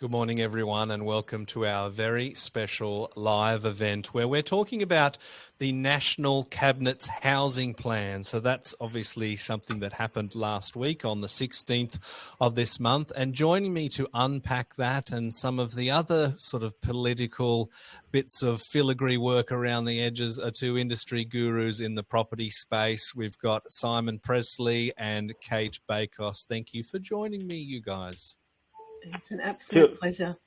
Good morning, everyone, and welcome to our very special live event where we're talking about the National Cabinet's housing plan. So that's obviously something that happened last week on the 16th of this month. And joining me to unpack that and some of the other sort of political bits of filigree work around the edges are two industry gurus in the property space. We've got Simon Pressley and Cate Bakos. Thank you for joining me, you guys. It's an absolute pleasure.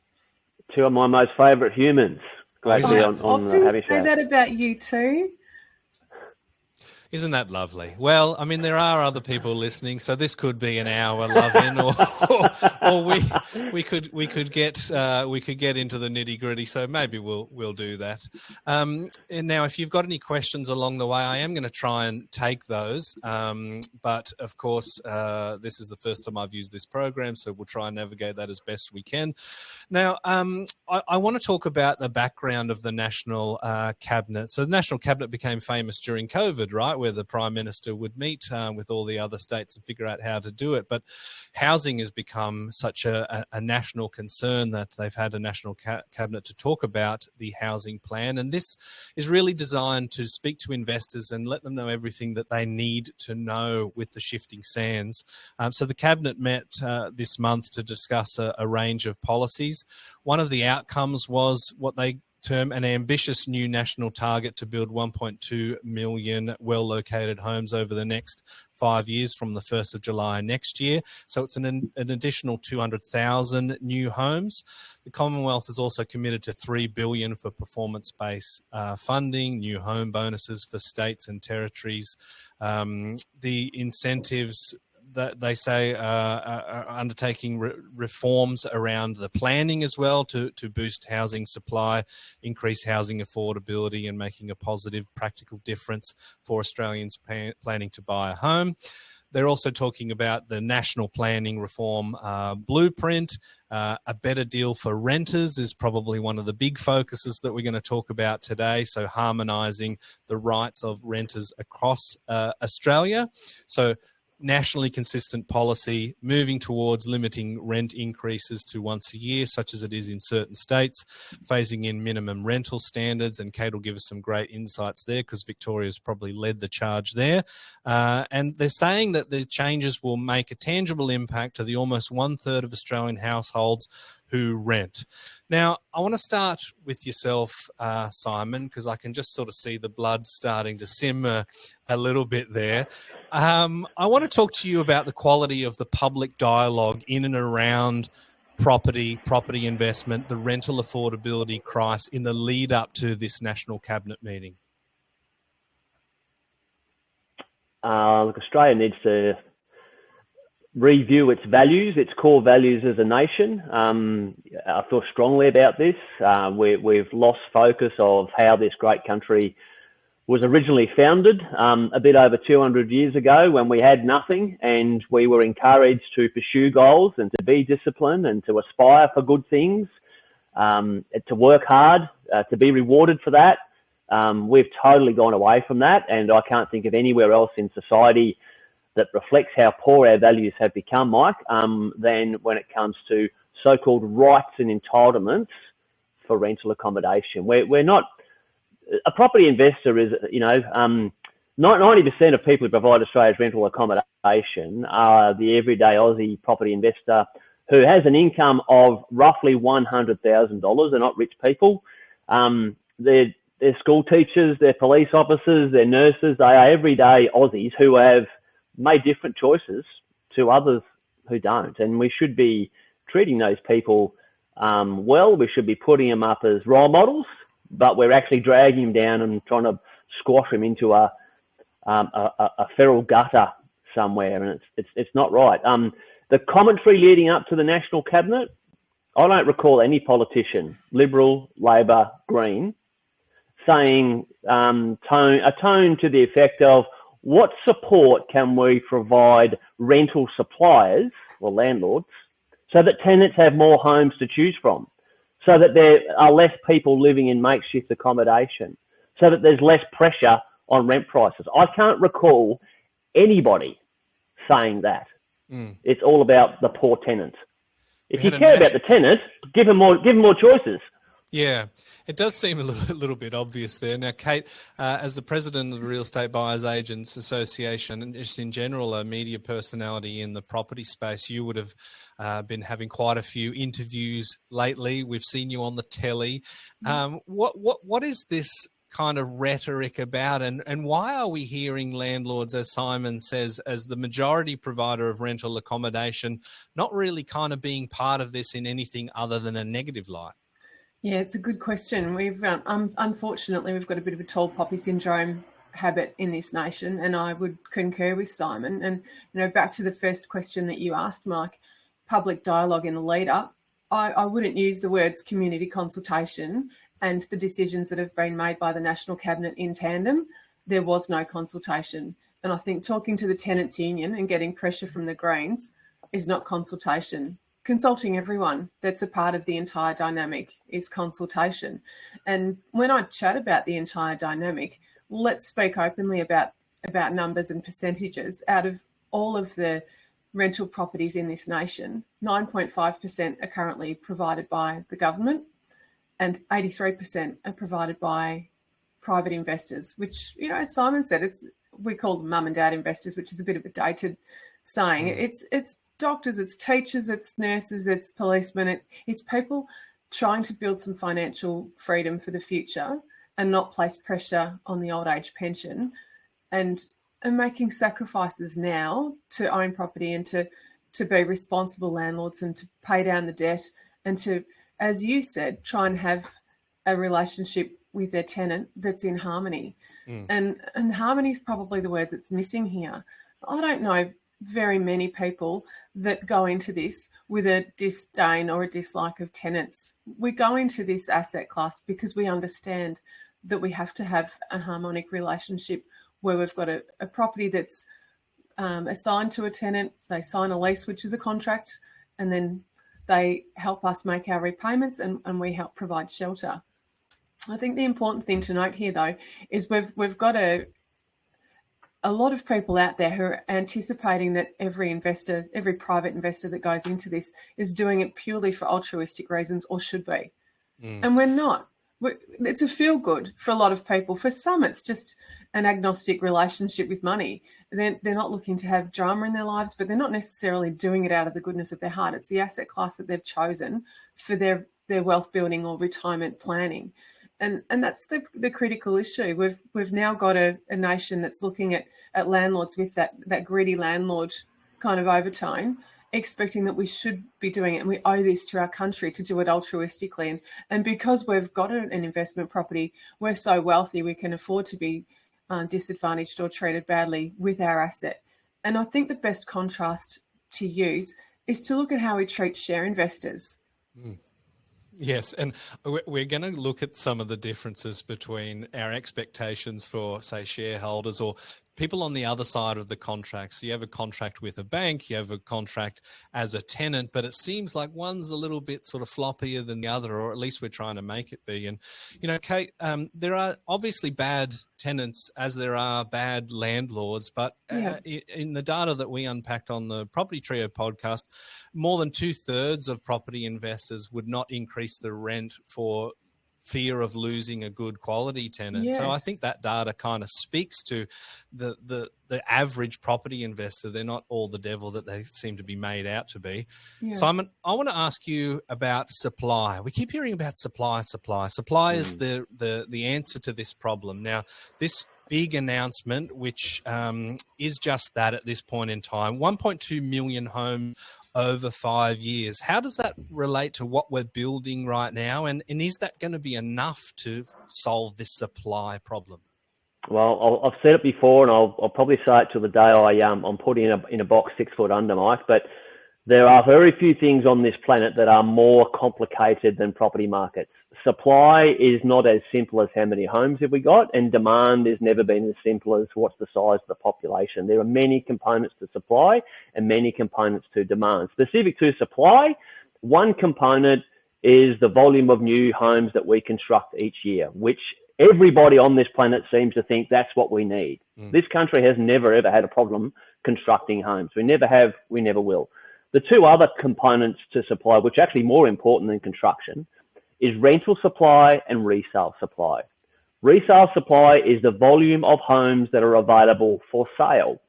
Two of my most favourite humans. Great to be on the Happy Show. Say that about you too. Isn't that lovely? Well, I mean, there are other people listening, so this could be an hour love-in, or we could get into the nitty-gritty. So maybe we'll do that. And now, if you've got any questions along the way, I am going to try and take those. But of course, this is the first time I've used this program, so we'll try and navigate that as best we can. Now, I want to talk about the background of the National Cabinet. So the National Cabinet became famous during COVID, right? Where the Prime Minister would meet with all the other states and figure out how to do it. But housing has become such a national concern that they've had a National Cabinet to talk about the housing plan. And this is really designed to speak to investors and let them know everything that they need to know with the shifting sands. So the Cabinet met this month to discuss a range of policies. One of the outcomes was what they term an ambitious new national target to build 1.2 million well-located homes over the next 5 years from the 1st of July next year. So it's an additional 200,000 new homes. The Commonwealth is also committed to $3 billion for performance-based funding, new home bonuses for states and territories. The incentives that they say are undertaking reforms around the planning as well to boost housing supply, increase housing affordability, and making a positive practical difference for Australians planning to buy a home. They're also talking about the National Planning Reform Blueprint. A better deal for renters is probably one of the big focuses that we're going to talk about today. So harmonising the rights of renters across Australia. So nationally consistent policy, moving towards limiting rent increases to once a year, such as it is in certain states, phasing in minimum rental standards, and Cate will give us some great insights there because Victoria's probably led the charge there. And they're saying that the changes will make a tangible impact to the almost 1/3 of Australian households who rent. Now, I want to start with yourself, Simon, because I can just sort of see the blood starting to simmer a little bit there. I want to talk to you about the quality of the public dialogue in and around property investment, the rental affordability crisis in the lead up to this National Cabinet meeting. Look, Australia needs to review its values, its core values as a nation. I feel strongly about this. We've lost focus of how this great country was originally founded a bit over 200 years ago when we had nothing and we were encouraged to pursue goals and to be disciplined and to aspire for good things, to work hard, to be rewarded for that. We've totally gone away from that, and I can't think of anywhere else in society that reflects how poor our values have become, Mike, than when it comes to so-called rights and entitlements for rental accommodation. We're not, a property investor is, 90% of people who provide Australia's rental accommodation are the everyday Aussie property investor who has an income of roughly $100,000. They're not rich people. They're school teachers, they're police officers, they're nurses. They are everyday Aussies who have made different choices to others who don't. And we should be treating those people well. We should be putting them up as role models, but we're actually dragging them down and trying to squash them into a feral gutter somewhere, and it's not right. The commentary leading up to the National Cabinet, I don't recall any politician, Liberal, Labor, Green, saying a tone to the effect of, what support can we provide rental suppliers or landlords so that tenants have more homes to choose from, so that there are less people living in makeshift accommodation, so that there's less pressure on rent prices? I can't recall anybody saying that. It's all about the poor tenant. If you care about the tenant, give them more choices. Yeah, it does seem a little bit obvious there. Now, Cate, as the president of the Real Estate Buyers Agents Association, and just in general a media personality in the property space, you would have been having quite a few interviews lately. We've seen you on the telly. What is this kind of rhetoric about, and why are we hearing landlords, as Simon says, as the majority provider of rental accommodation, not really kind of being part of this in anything other than a negative light? Yeah, it's a good question. We've unfortunately we've got a bit of a tall poppy syndrome habit in this nation, and I would concur with Simon. And back to the first question that you asked, Mike, public dialogue in the lead up. I wouldn't use the words community consultation and the decisions that have been made by the National Cabinet in tandem. There was no consultation, and I think talking to the Tenants Union and getting pressure from the Greens is not consultation. Consulting everyone that's a part of the entire dynamic is consultation. And when I chat about the entire dynamic, let's speak openly about numbers and percentages. Out of all of the rental properties in this nation, 9.5% are currently provided by the government and 83% are provided by private investors, which, as Simon said, we call them mum and dad investors, which is a bit of a dated saying. It's doctors, it's teachers, it's nurses, it's policemen, it's people trying to build some financial freedom for the future and not place pressure on the old age pension, and making sacrifices now to own property and to be responsible landlords and to pay down the debt and to, as you said, try and have a relationship with their tenant that's in harmony. And harmony is probably the word that's missing here. I don't know very many people that go into this with a disdain or a dislike of tenants. We go into this asset class because we understand that we have to have a harmonic relationship where we've got a property that's assigned to a tenant, they sign a lease, which is a contract, and then they help us make our repayments and we help provide shelter. I think the important thing to note here, though, is we've got a lot of people out there who are anticipating that every private investor that goes into this is doing it purely for altruistic reasons, or should be. And we're not. It's a feel good for a lot of people. For some, it's just an agnostic relationship with money. They're not looking to have drama in their lives, but they're not necessarily doing it out of the goodness of their heart. It's the asset class that they've chosen for their wealth building or retirement planning. And that's the critical issue. We've now got a nation that's looking at landlords with that greedy landlord kind of overtone, expecting that we should be doing it, and we owe this to our country to do it altruistically. And because we've got an investment property, we're so wealthy we can afford to be disadvantaged or treated badly with our asset. And I think the best contrast to use is to look at how we treat share investors. Yes, and we're going to look at some of the differences between our expectations for, say, shareholders or people on the other side of the contract. So you have a contract with a bank, you have a contract as a tenant, but it seems like one's a little bit sort of floppier than the other, or at least we're trying to make it be. And, Cate, there are obviously bad tenants as there are bad landlords, but in the data that we unpacked on the Property Trio podcast, more than 2/3 of property investors would not increase the rent for fear of losing a good quality tenant. Yes. So I think that data kind of speaks to the average property investor. They're not all the devil that they seem to be made out to be. Yeah. Simon, I want to ask you about supply. We keep hearing about supply. Supply is the answer to this problem. Now, this big announcement, which is just that at this point in time, 1.2 million homes over 5 years. How does that relate to what we're building right now? And is that going to be enough to solve this supply problem? Well, I've said it before, and I'll probably say it till the day I'm put in a box 6 foot under, Mike. But there are very few things on this planet that are more complicated than property markets. Supply is not as simple as how many homes have we got, and demand has never been as simple as what's the size of the population. There are many components to supply and many components to demand. Specific to supply, one component is the volume of new homes that we construct each year, which everybody on this planet seems to think that's what we need. This country has never, ever had a problem constructing homes. We never have, we never will. The two other components to supply, which are actually more important than construction, is rental supply and resale supply. Resale supply is the volume of homes that are available for sale.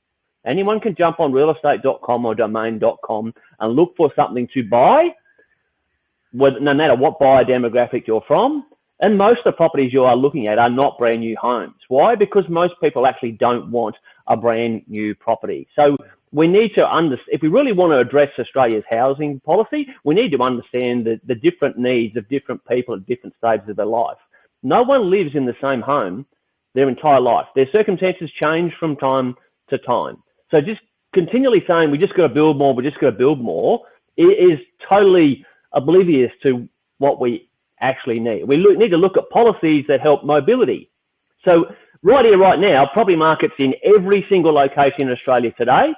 Anyone can jump on realestate.com or domain.com and look for something to buy, no matter what buyer demographic you're from. And most of the properties you are looking at are not brand new homes. Why? Because most people actually don't want a brand new property. So we need to understand, if we really want to address Australia's housing policy, we need to understand the different needs of different people at different stages of their life. No one lives in the same home their entire life. Their circumstances change from time to time. So just continually saying we just got to build more, we just got to build more, is totally oblivious to what we actually need. We need to look at policies that help mobility. So right here, right now, property markets in every single location in Australia today,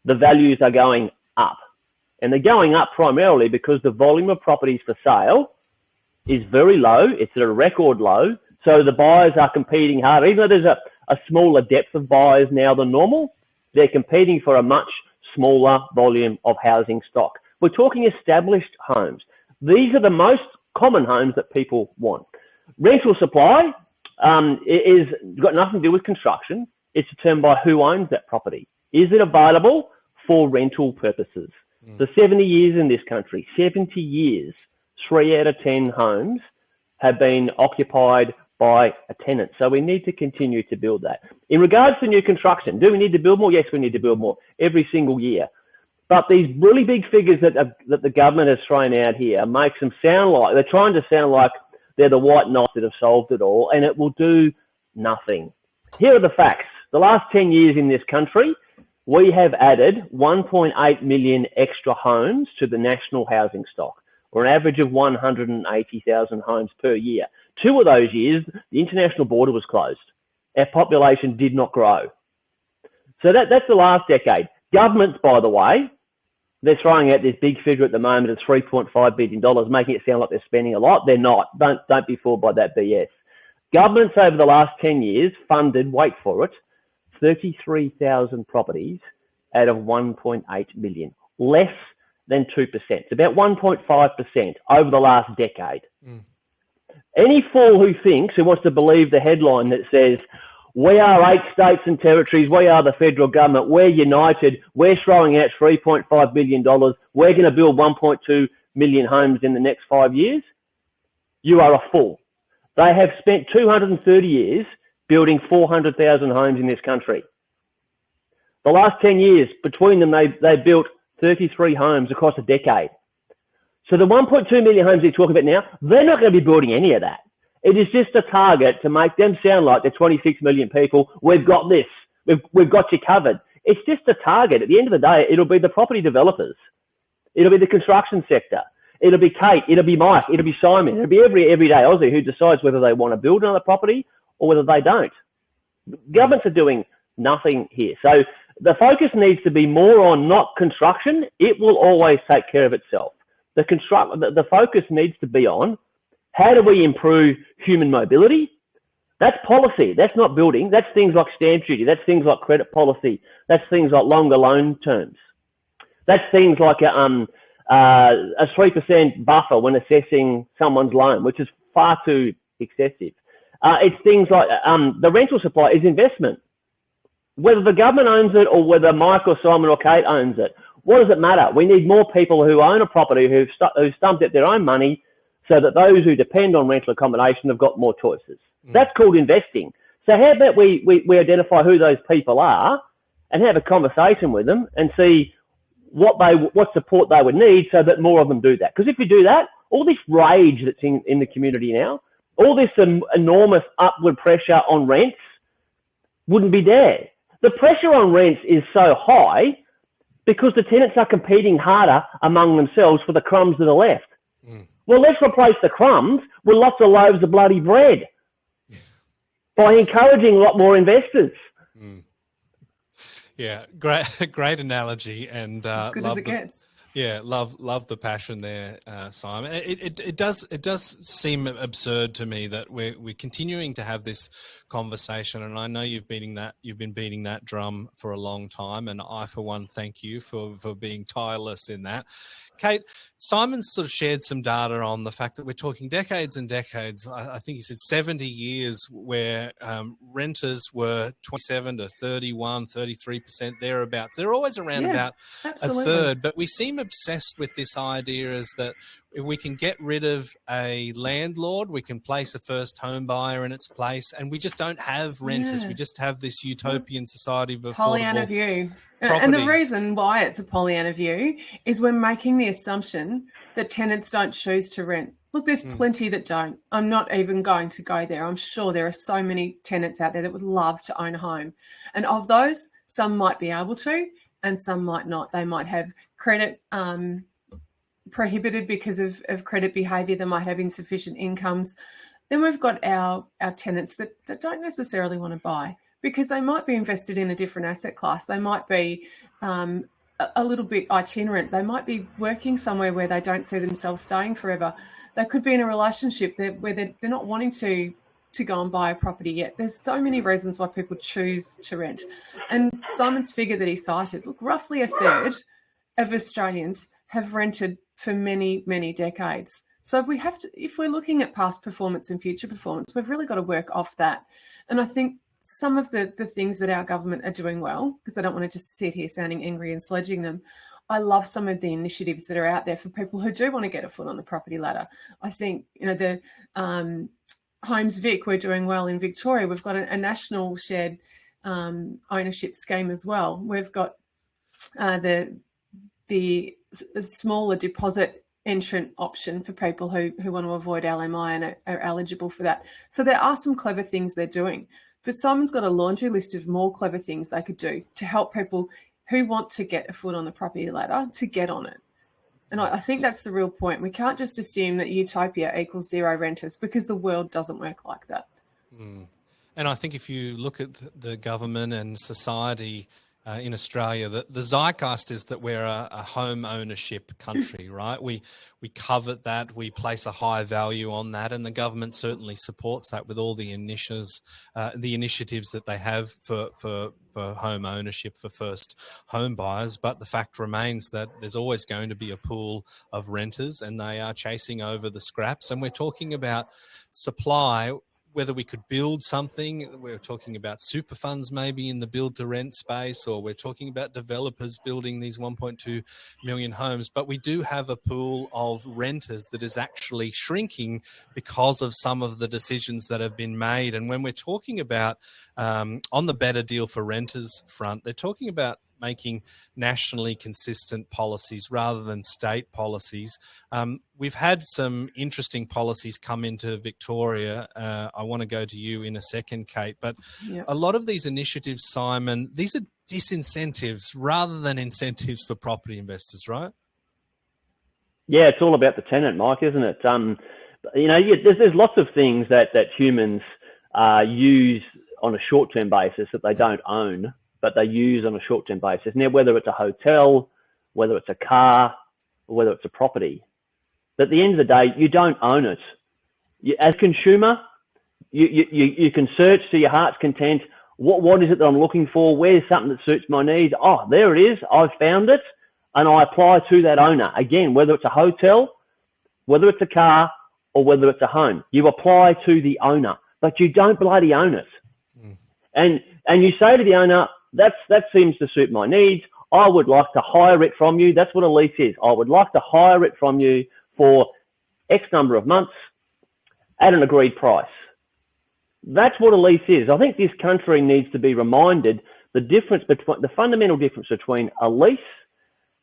the values are going up. And they're going up primarily because the volume of properties for sale is very low. It's at a record low. So the buyers are competing hard. Even though there's a smaller depth of buyers now than normal, they're competing for a much smaller volume of housing stock. We're talking established homes. These are the most common homes that people want. Rental supply is got nothing to do with construction. It's determined by who owns that property. Is it available for rental purposes? For 70 years in this country, 70 years, 3 out of 10 homes have been occupied by a tenant. So we need to continue to build that. In regards to new construction, do we need to build more? Yes, we need to build more every single year. But these really big figures that the government has thrown out here makes them sound like, they're trying to sound like they're the white knight that have solved it all, and it will do nothing. Here are the facts. The last 10 years in this country, we have added 1.8 million extra homes to the national housing stock, or an average of 180,000 homes per year. 2 of those years, the international border was closed. Our population did not grow. So that's the last decade. Governments, by the way, they're throwing out this big figure at the moment of $3.5 billion, making it sound like they're spending a lot. They're not. Don't be fooled by that BS. Governments over the last 10 years funded, wait for it, 33,000 properties out of 1.8 million, less than 2%. It's about 1.5% over the last decade. Any fool who wants to believe the headline that says, we are 8 states and territories, we are the federal government, we're united, we're throwing out $3.5 billion, we're going to build 1.2 million homes in the next 5 years, you are a fool. They have spent 230 years building 400,000 homes in this country. The last 10 years, between them, they built 33 homes across a decade. So the 1.2 million homes they're talking about now, they're not going to be building any of that. It is just a target to make them sound like they're 26 million people. We've got this. We've got you covered. It's just a target. At the end of the day, it'll be the property developers. It'll be the construction sector. It'll be Cate. It'll be Mike. It'll be Simon. It'll be every everyday Aussie who decides whether they want to build another property or whether they don't. Governments are doing nothing here. So the focus needs to be more on not construction. It will always take care of itself. The focus needs to be on how do we improve human mobility? That's policy. That's not building. That's things like stamp duty. That's things like credit policy. That's things like longer loan terms. That's things like a 3% buffer when assessing someone's loan, which is far too excessive. It's things like the rental supply is investment. Whether the government owns it or whether Mike or Simon or Cate owns it, what does it matter? We need more people who own a property who've stumped up their own money so that those who depend on rental accommodation have got more choices. That's called investing. So how about we identify who those people are and have a conversation with them and see what support they would need so that more of them do that. Because if we do that, all this rage that's in the community now, all this enormous upward pressure on rents wouldn't be there. The pressure on rents is so high because the tenants are competing harder among themselves for the crumbs that are left. Well, let's replace the crumbs with lots of loaves of bloody bread by encouraging a lot more investors. Yeah, great analogy, and as good as it gets. Yeah, love the passion there, Simon. It does seem absurd to me that we're continuing to have this conversation, and I know you've been beating that drum for a long time, and I for one thank you for being tireless in that. Cate, Simon sort of shared some data on the fact that we're talking decades and decades. I think he said 70 years where renters were 27 to 31, 33%, thereabouts. They're always around about absolutely. a third, but we seem obsessed with this idea is that if we can get rid of a landlord, we can place a first home buyer in its place, and we just don't have renters. We just have this utopian society of affordable Pollyanna view. properties. And the reason why it's a Pollyanna view is we're making the assumption that tenants don't choose to rent. Look, there's plenty that don't. I'm not even going to go there. I'm sure there are so many tenants out there that would love to own a home. And of those, some might be able to and some might not. They might have credit prohibited because of credit behaviour. They might have insufficient incomes. Then we've got our tenants that don't necessarily want to buy because they might be invested in a different asset class. They might be a little bit itinerant. They might be working somewhere where they don't see themselves staying forever. They could be in a relationship where they're not wanting to go and buy a property yet. There's so many reasons why people choose to rent. And Simon's figure that he cited, look, roughly a third of Australians have rented for many, many decades. So if we're looking at past performance and future performance, we've really got to work off that. And I think some of the things that our government are doing well, because I don't want to just sit here sounding angry and sledging them, I love some of the initiatives that are out there for people who do want to get a foot on the property ladder. I think, the Homes Vic, we're doing well in Victoria. We've got a national shared ownership scheme as well. We've got the smaller deposit entrant option for people who want to avoid LMI and are eligible for that. So there are some clever things they're doing. But Simon's got a laundry list of more clever things they could do to help people who want to get a foot on the property ladder to get on it. And I think that's the real point. We can't just assume that utopia equals zero renters because the world doesn't work like that. And I think if you look at the government and society in Australia, the zeitgeist is that we're a home ownership country, right? We covet that, we place a high value on that, and the government certainly supports that with all the initiatives that they have for home ownership for first home buyers. But the fact remains that there's always going to be a pool of renters, and they are chasing over the scraps. And we're talking about supply. Whether we could build something, we're talking about super funds maybe in the build to rent space, or we're talking about developers building these 1.2 million homes. But we do have a pool of renters that is actually shrinking because of some of the decisions that have been made. And when we're talking about on the better deal for renters front, they're talking about making nationally consistent policies rather than state policies. We've had some interesting policies come into Victoria. I want to go to you in a second, Cate, but a lot of these initiatives, Simon, these are disincentives rather than incentives for property investors, right? Yeah, it's all about the tenant, Mike, isn't it? There's lots of things that humans use on a short-term basis that they don't own, but they use on a short-term basis. Now, whether it's a hotel, whether it's a car, or whether it's a property, but at the end of the day, you don't own it. As a consumer, you can search to your heart's content. What is it that I'm looking for? Where's something that suits my needs? Oh, there it is. I've found it, and I apply to that owner. Again, whether it's a hotel, whether it's a car, or whether it's a home, you apply to the owner, but you don't bloody own it. And you say to the owner, that seems to suit my needs. I would like to hire it from you. That's what a lease is. I would like to hire it from you for X number of months at an agreed price. That's what a lease is. I think this country needs to be reminded the fundamental difference between a lease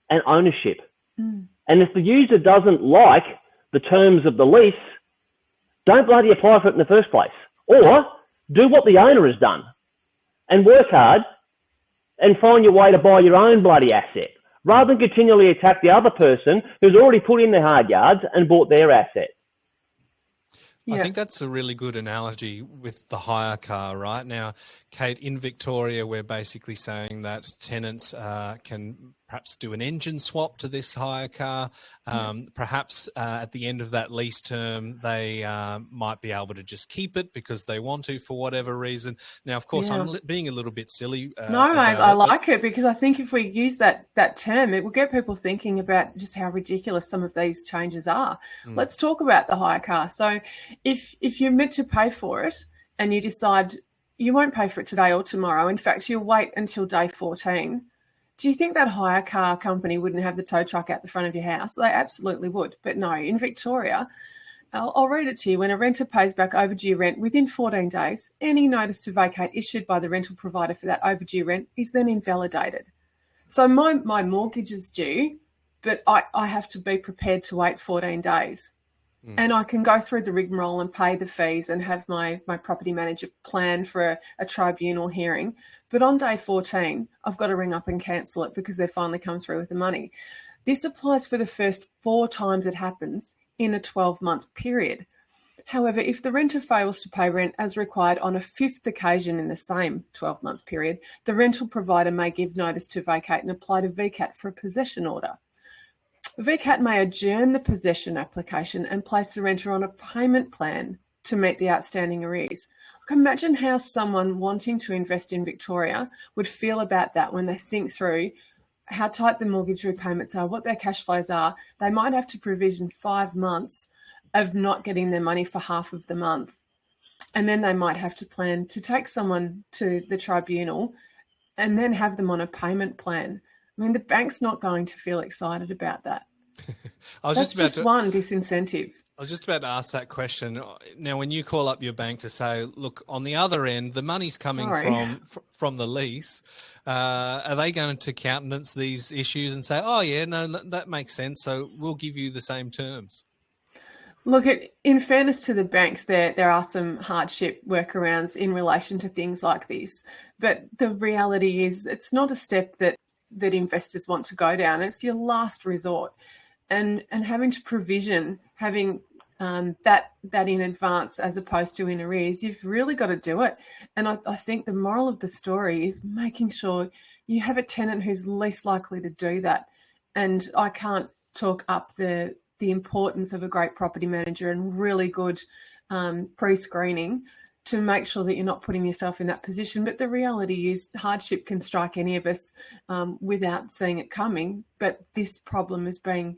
and ownership. And if the user doesn't like the terms of the lease, don't bloody apply for it in the first place. Or do what the owner has done and work hard and find your way to buy your own bloody asset, rather than continually attack the other person who's already put in their hard yards and bought their asset. I think that's a really good analogy with the hire car right now. Cate, in Victoria, we're basically saying that tenants can perhaps do an engine swap to this hire car. Perhaps at the end of that lease term, they might be able to just keep it because they want to for whatever reason. Now, of course, I'm being a little bit silly. No, I like it because I think if we use that term, it will get people thinking about just how ridiculous some of these changes are. Let's talk about the hire car. So if you're meant to pay for it and you decide you won't pay for it today or tomorrow, in fact, you'll wait until day 14, do you think that hire car company wouldn't have the tow truck out the front of your house? They absolutely would. But no, in Victoria, I'll read it to you. When a renter pays back overdue rent within 14 days, any notice to vacate issued by the rental provider for that overdue rent is then invalidated. So my mortgage is due, but I have to be prepared to wait 14 days. And I can go through the rigmarole and pay the fees and have my property manager plan for a tribunal hearing. But on day 14, I've got to ring up and cancel it because they've finally come through with the money. This applies for the first 4 times it happens in a 12-month period. However, if the renter fails to pay rent as required on a 5th occasion in the same 12-month period, the rental provider may give notice to vacate and apply to VCAT for a possession order. VCAT may adjourn the possession application and place the renter on a payment plan to meet the outstanding arrears. Imagine how someone wanting to invest in Victoria would feel about that when they think through how tight the mortgage repayments are, what their cash flows are. They might have to provision 5 months of not getting their money for half of the month. And then they might have to plan to take someone to the tribunal and then have them on a payment plan. I mean, the bank's not going to feel excited about that. That's just one disincentive. I was just about to ask that question. Now, when you call up your bank to say, look, on the other end, the money's coming from the lease, are they going to countenance these issues and say, oh, yeah, no, that makes sense, so we'll give you the same terms? Look, in fairness to the banks, there are some hardship workarounds in relation to things like this. But the reality is it's not a step that investors want to go down. It's your last resort. And having to provision, having that in advance as opposed to in arrears, you've really got to do it. And I think the moral of the story is making sure you have a tenant who's least likely to do that. And I can't talk up the importance of a great property manager and really good pre-screening to make sure that you're not putting yourself in that position. But the reality is hardship can strike any of us without seeing it coming. But this problem is being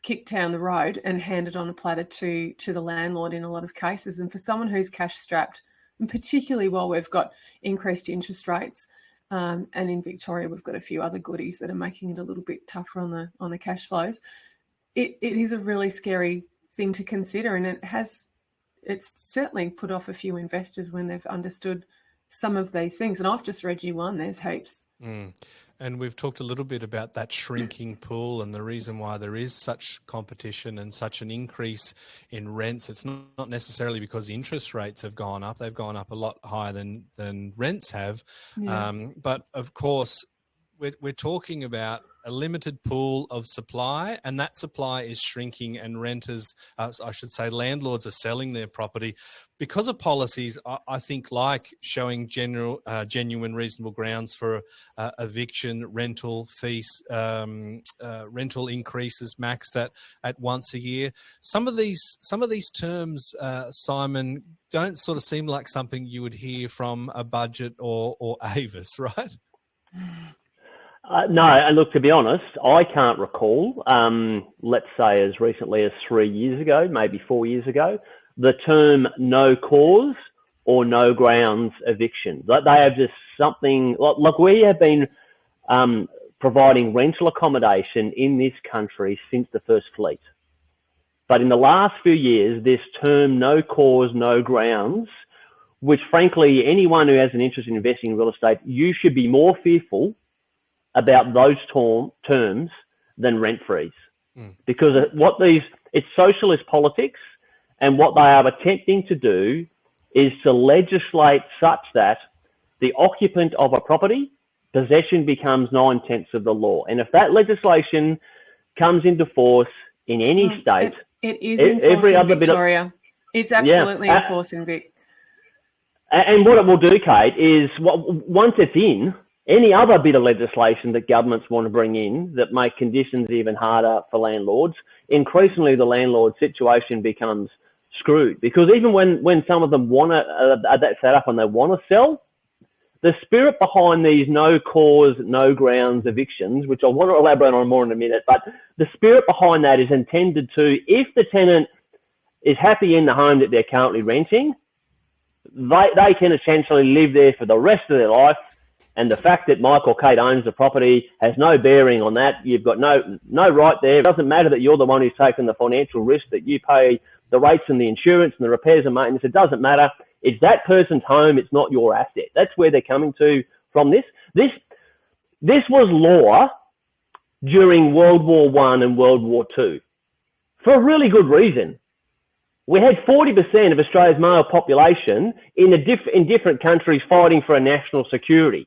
kicked down the road and handed on a platter to the landlord in a lot of cases. And for someone who's cash strapped, and particularly while we've got increased interest rates, and in Victoria we've got a few other goodies that are making it a little bit tougher on the cash flows, it is a really scary thing to consider, and it's certainly put off a few investors when they've understood some of these things. And I've just read you one, there's heaps. And we've talked a little bit about that shrinking pool and the reason why there is such competition and such an increase in rents. It's not necessarily because interest rates have gone up. They've gone up a lot higher than rents have. Yeah. But of course, we're talking about a limited pool of supply, and that supply is shrinking, and renters, I should say landlords, are selling their property because of policies, I think, like showing genuine reasonable grounds for eviction, rental fees, rental increases maxed at once a year. Some of these terms, Simon, don't sort of seem like something you would hear from a budget or Avis, right? No, and look, to be honest, I can't recall, let's say as recently as 3 years ago, maybe 4 years ago, the term no cause or no grounds eviction. They have just something, look, we have been providing rental accommodation in this country since the first fleet. But in the last few years, this term no cause, no grounds, which frankly, anyone who has an interest in investing in real estate, you should be more fearful about those terms than rent freeze, because it's socialist politics, and what they are attempting to do is to legislate such that the occupant of a property possession becomes 9/10 of the law. And if that legislation comes into force in any state, it is enforced in Victoria. It's absolutely enforced in Vic. And what it will do, Kate, is once it's in, any other bit of legislation that governments want to bring in that make conditions even harder for landlords, increasingly the landlord situation becomes screwed. Because even when some of them want to, are that set up and they want to sell, the spirit behind these no cause, no grounds evictions, which I want to elaborate on more in a minute, but the spirit behind that is intended to, if the tenant is happy in the home that they're currently renting, they can essentially live there for the rest of their life. And the fact that Mike or Kate owns the property has no bearing on that. You've got no right there. It doesn't matter that you're the one who's taken the financial risk, that you pay the rates and the insurance and the repairs and maintenance. It doesn't matter. It's that person's home. It's not your asset. That's where they're coming to from this. This was law during World War I and World War II for a really good reason. We had 40% of Australia's male population in different countries fighting for a national security.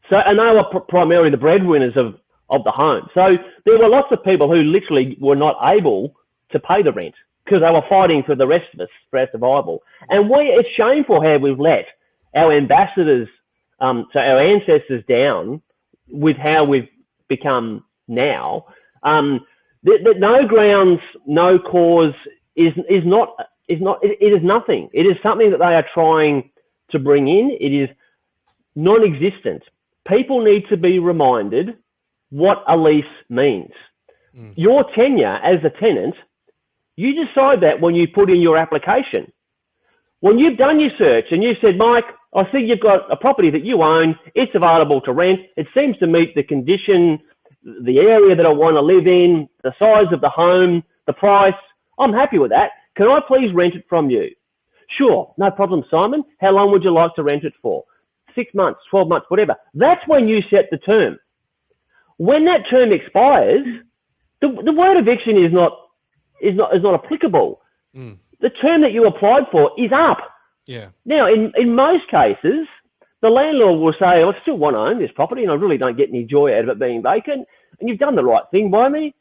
So, and they were primarily the breadwinners of the home. So there were lots of people who literally were not able to pay the rent because they were fighting for the rest of us, for our survival. And it's shameful how we've let our ambassadors, so our ancestors down with how we've become now. That no grounds, no cause it is nothing. It is something that they are trying to bring in. It is non-existent. People need to be reminded what a lease means. Your tenure as a tenant, you decide that when you put in your application. When you've done your search and you said, Mike, I see you've got a property that you own, it's available to rent, it seems to meet the condition, the area that I want to live in, the size of the home, the price, I'm happy with that. Can I please rent it from you? Sure, no problem, Simon. How long would you like to rent it for? 6 months, 12 months, whatever. That's when you set the term. When that term expires, the word eviction is not applicable. The term that you applied for is up. Yeah. Now, in most cases, the landlord will say, I still want to own this property and I really don't get any joy out of it being vacant. And you've done the right thing by me.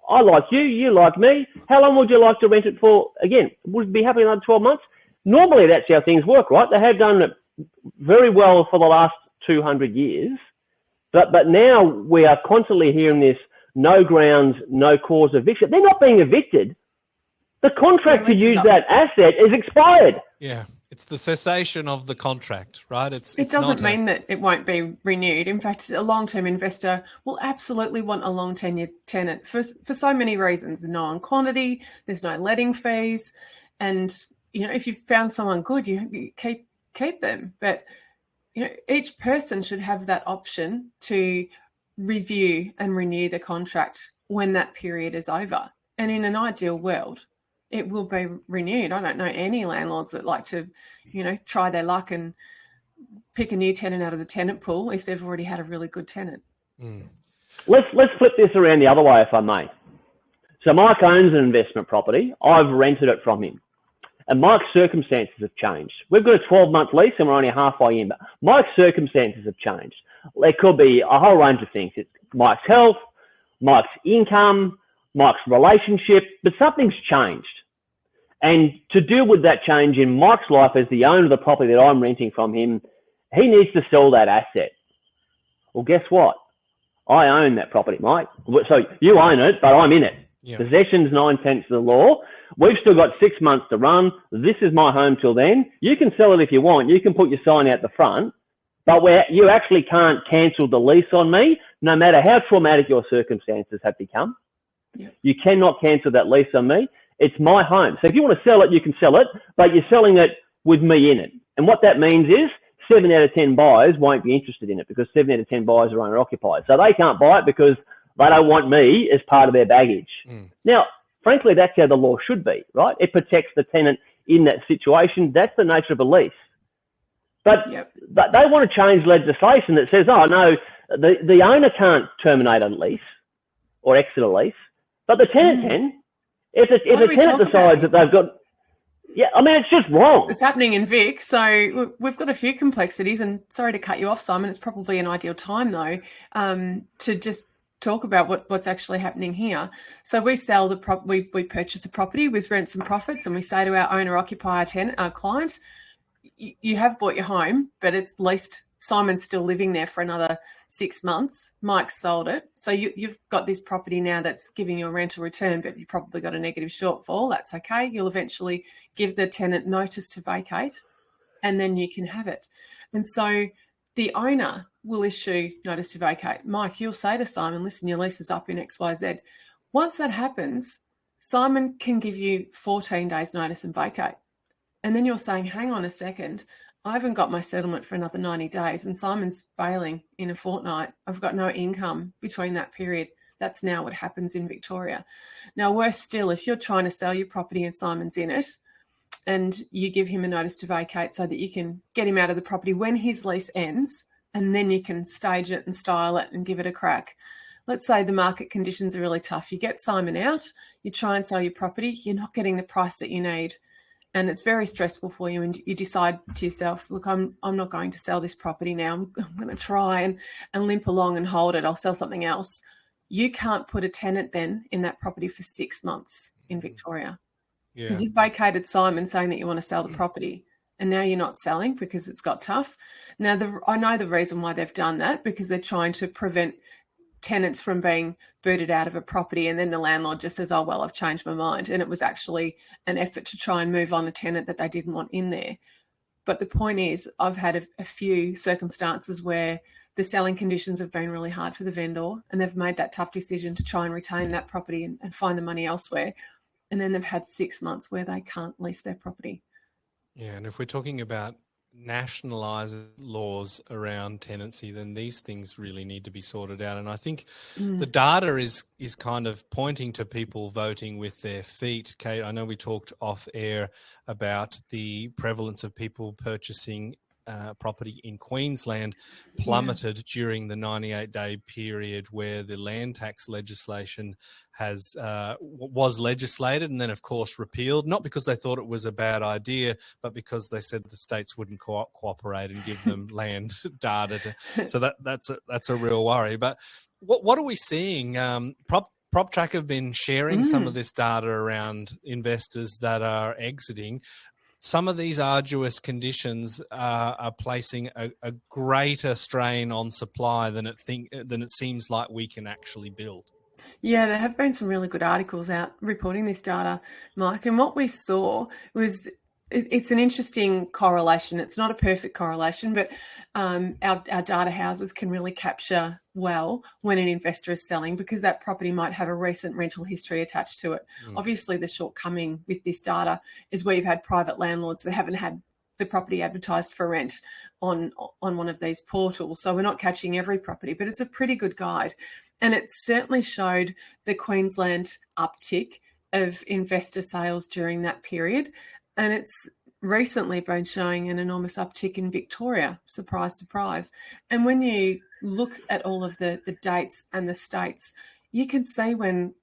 I like you, you like me. How long would you like to rent it for? Again, would be happy another 12 months? Normally, that's how things work, right? They have done it very well for the last 200 years. But now we are constantly hearing this no grounds, no cause eviction. They're not being evicted. The contract to use that asset is expired. Yeah. It's the cessation of the contract, right? It doesn't mean that it won't be renewed. In fact, a long-term investor will absolutely want a long-tenured tenant for so many reasons. There's no on quantity, there's no letting fees, and if you've found someone good, you keep them. But each person should have that option to review and renew the contract when that period is over. And in an ideal world, it will be renewed. I don't know any landlords that like to, try their luck and pick a new tenant out of the tenant pool if they've already had a really good tenant. Let's flip this around the other way, if I may. So Mike owns an investment property. I've rented it from him. And Mike's circumstances have changed. We've got a 12-month lease and we're only halfway in, but Mike's circumstances have changed. There could be a whole range of things. It's Mike's health, Mike's income, Mike's relationship, but something's changed. And to deal with that change in Mike's life as the owner of the property that I'm renting from him, he needs to sell that asset. Well, guess what? I own that property, Mike. So you own it, but I'm in it. Yeah. Possession's 9/10 of the law. We've still got 6 months to run. This is my home till then. You can sell it if you want. You can put your sign out the front, but you actually can't cancel the lease on me, no matter how traumatic your circumstances have become. Yeah. You cannot cancel that lease on me. It's my home. So if you want to sell it, you can sell it, but you're selling it with me in it. And what that means is 7 out of 10 buyers won't be interested in it because 7 out of 10 buyers are owner-occupied. So they can't buy it because they don't want me as part of their baggage. Now, frankly, that's how the law should be, right? It protects the tenant in that situation. That's the nature of a lease. But they want to change legislation that says, oh, no, the owner can't terminate a lease or exit a lease, but the tenant can. If the tenant decides that they've got... Yeah, I mean, it's just wrong. It's happening in Vic. So we've got a few complexities, and sorry to cut you off, Simon. It's probably an ideal time, though, to just talk about what's actually happening here. So we sell we purchase a property with rents and profits, and we say to our owner-occupier client, you have bought your home, but it's leased Simon's still living there for another 6 months. Mike sold it. So you've got this property now that's giving you a rental return, but you've probably got a negative shortfall. That's okay. You'll eventually give the tenant notice to vacate, and then you can have it. And so the owner will issue notice to vacate. Mike, you'll say to Simon, listen, your lease is up in XYZ. Once that happens, Simon can give you 14 days notice and vacate. And then you're saying, hang on a second, I haven't got my settlement for another 90 days and Simon's bailing in a fortnight. I've got no income between that period. That's now what happens in Victoria. Now, worse still, if you're trying to sell your property and Simon's in it and you give him a notice to vacate so that you can get him out of the property when his lease ends, and then you can stage it and style it and give it a crack. Let's say the market conditions are really tough. You get Simon out, you try and sell your property, you're not getting the price that you need. And it's very stressful for you, and you decide to yourself, look, I'm not going to sell this property now. I'm going to try and limp along and hold it. I'll sell something else. You can't put a tenant then in that property for 6 months in Victoria. Because you vacated Simon saying that you want to sell the property, and now you're not selling because it's got tough. Now, I know the reason why they've done that, because they're trying to prevent tenants from being booted out of a property, and then the landlord just says, oh, well, I've changed my mind. And it was actually an effort to try and move on a tenant that they didn't want in there. But the point is, I've had a few circumstances where the selling conditions have been really hard for the vendor, and they've made that tough decision to try and retain that property and find the money elsewhere. And then they've had 6 months where they can't lease their property. Yeah, and if we're talking about nationalised laws around tenancy, then these things really need to be sorted out. And I think the data is kind of pointing to people voting with their feet. Kate, I know we talked off air about the prevalence of people purchasing property in Queensland plummeted during the 98-day period where the land tax legislation was legislated and then, of course, repealed, not because they thought it was a bad idea, but because they said the states wouldn't cooperate and give them land data. So that's a real worry. But what are we seeing? PropTrack have been sharing some of this data around investors that are exiting. Some of these arduous conditions are placing a greater strain on supply than it seems like we can actually build. Yeah, there have been some really good articles out reporting this data, Mike. And what we saw was it's an interesting correlation. It's not a perfect correlation, but our data houses can really capture well when an investor is selling, because that property might have a recent rental history attached to it. Obviously, the shortcoming with this data is where you've had private landlords that haven't had the property advertised for rent on one of these portals. So we're not catching every property, but it's a pretty good guide. And it certainly showed the Queensland uptick of investor sales during that period. And it's recently been showing an enormous uptick in Victoria. Surprise, surprise. And when you look at all of the dates and the states, you can see when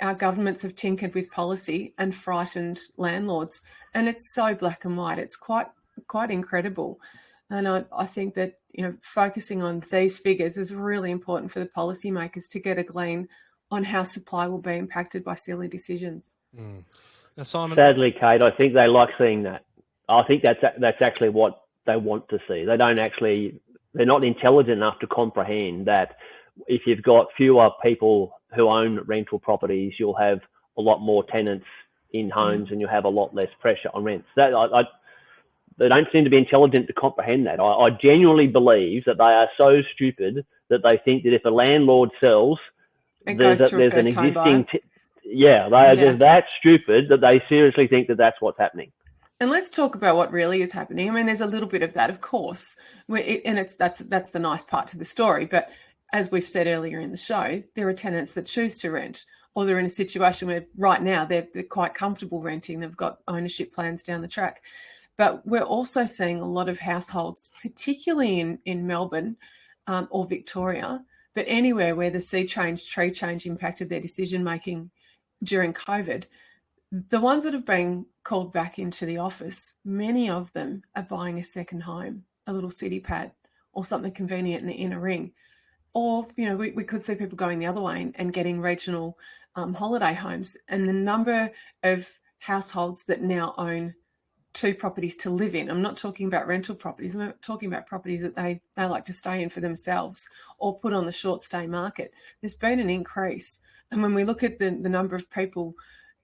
our governments have tinkered with policy and frightened landlords. And it's so black and white. It's quite incredible. And I think that, focusing on these figures is really important for the policymakers to get a glean on how supply will be impacted by silly decisions. Now, Simon, sadly, Kate, I think they like seeing that. I think that's actually what they want to see. They're not intelligent enough to comprehend that if you've got fewer people who own rental properties, you'll have a lot more tenants in homes and you'll have a lot less pressure on rents. They don't seem to be intelligent to comprehend that. I genuinely believe that they are so stupid that they think that if a landlord sells, there's an existing... They are just that stupid that they seriously think that that's what's happening. And let's talk about what really is happening. I mean, there's a little bit of that, of course, that's the nice part to the story. But as we've said earlier in the show, there are tenants that choose to rent, or they're in a situation where right now they're quite comfortable renting. They've got ownership plans down the track. But we're also seeing a lot of households, particularly in Melbourne or Victoria, but anywhere where the tree change impacted their decision-making during COVID, the ones that have been called back into the office, many of them are buying a second home, a little city pad or something convenient in a ring. Or, we could see people going the other way and getting regional holiday homes. And the number of households that now own two properties to live in. I'm not talking about rental properties. I'm talking about properties that they like to stay in for themselves or put on the short stay market. There's been an increase. And when we look at the number of people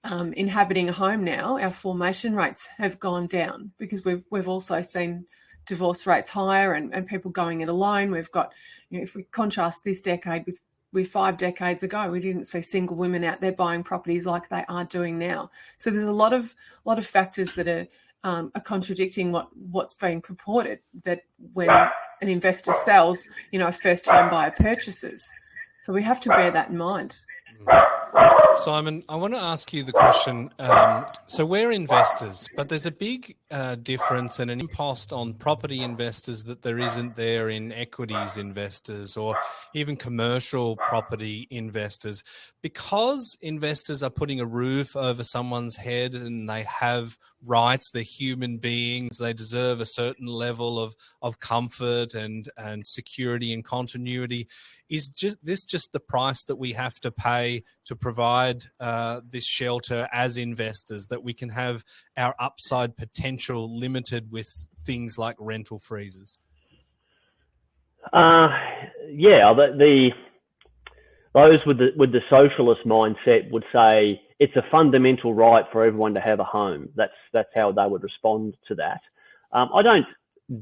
inhabiting a home now, our formation rates have gone down because we've also seen divorce rates higher and people going it alone. We've got, if we contrast this decade with 5 decades ago, we didn't see single women out there buying properties like they are doing now. So there's a lot of factors that are contradicting what's being purported, that when an investor sells, a first home buyer purchases. So we have to bear that in mind. Simon, I want to ask you the question. So we're investors, but there's a big difference and an impost on property investors that there isn't there in equities investors or even commercial property investors. Because investors are putting a roof over someone's head and they have rights, they're human beings, they deserve a certain level of comfort and security and continuity. Is this just the price that we have to pay to provide this shelter as investors, that we can have our upside potential limited with things like rental freezes? Those with the socialist mindset would say it's a fundamental right for everyone to have a home. That's how they would respond to that. I don't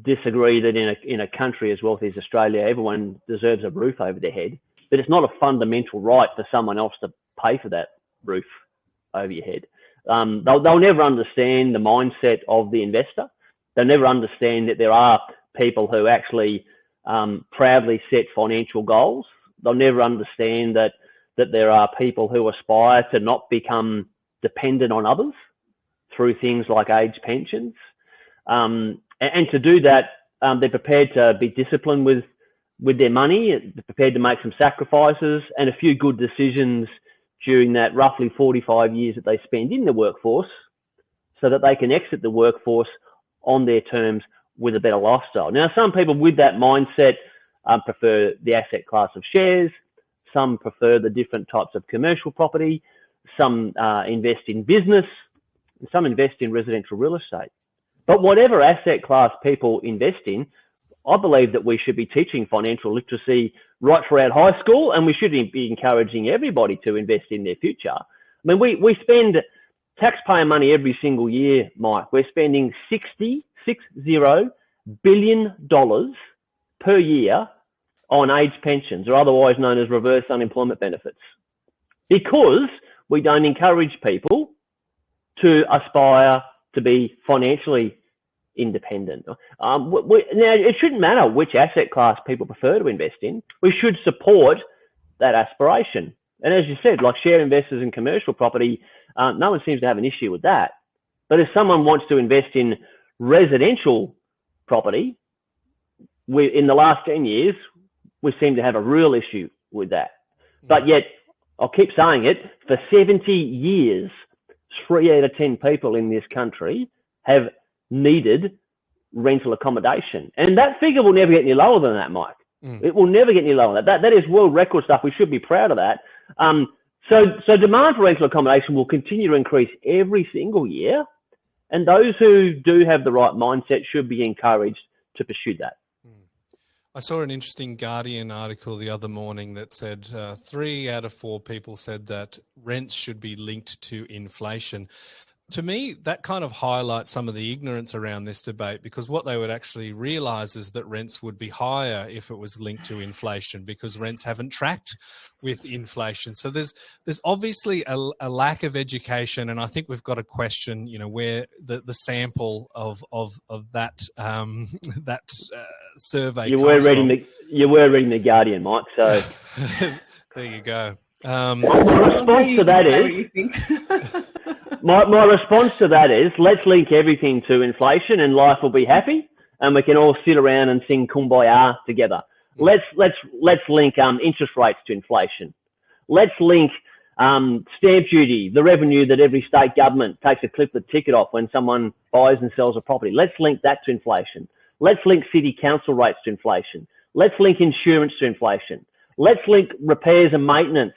disagree that in a country as wealthy as Australia, everyone deserves a roof over their head, but it's not a fundamental right for someone else to pay for that roof over your head. They'll never understand the mindset of the investor. They'll never understand that there are people who actually proudly set financial goals. They'll never understand that there are people who aspire to not become dependent on others through things like age pensions. And to do that, they're prepared to be disciplined with their money. They're prepared to make some sacrifices and a few good decisions during that roughly 45 years that they spend in the workforce, so that they can exit the workforce on their terms with a better lifestyle. Now, some people with that mindset prefer the asset class of shares. Some prefer the different types of commercial property. Some invest in business. And some invest in residential real estate. But whatever asset class people invest in, I believe that we should be teaching financial literacy right throughout high school, and we should be encouraging everybody to invest in their future. I mean, we spend taxpayer money every single year, Mike. We're spending $60 billion per year on age pensions, or otherwise known as reverse unemployment benefits, because we don't encourage people to aspire to be financially independent. Now, it shouldn't matter which asset class people prefer to invest in. We should support that aspiration. And as you said, like share investors in commercial property, no one seems to have an issue with that. But if someone wants to invest in residential property, in the last 10 years, we seem to have a real issue with that. But yet, I'll keep saying it, for 70 years, 3 out of 10 people in this country have needed rental accommodation. And that figure will never get any lower than that, Mike. It will never get any lower than that. That is world record stuff. We should be proud of that. So demand for rental accommodation will continue to increase every single year. And those who do have the right mindset should be encouraged to pursue that. I saw an interesting Guardian article the other morning that said 3 out of 4 people said that rents should be linked to inflation. To me, that kind of highlights some of the ignorance around this debate, because what they would actually realise is that rents would be higher if it was linked to inflation, because rents haven't tracked with inflation. So there's obviously a lack of education, and I think we've got to question, where the sample of that survey. You were reading the Guardian, Mike. So there you go. My response to that is, let's link everything to inflation and life will be happy, and we can all sit around and sing Kumbaya together. Let's link interest rates to inflation. Let's link stamp duty, the revenue that every state government takes a clip-the ticket off when someone buys and sells a property. Let's link that to inflation. Let's link city council rates to inflation. Let's link insurance to inflation. Let's link repairs and maintenance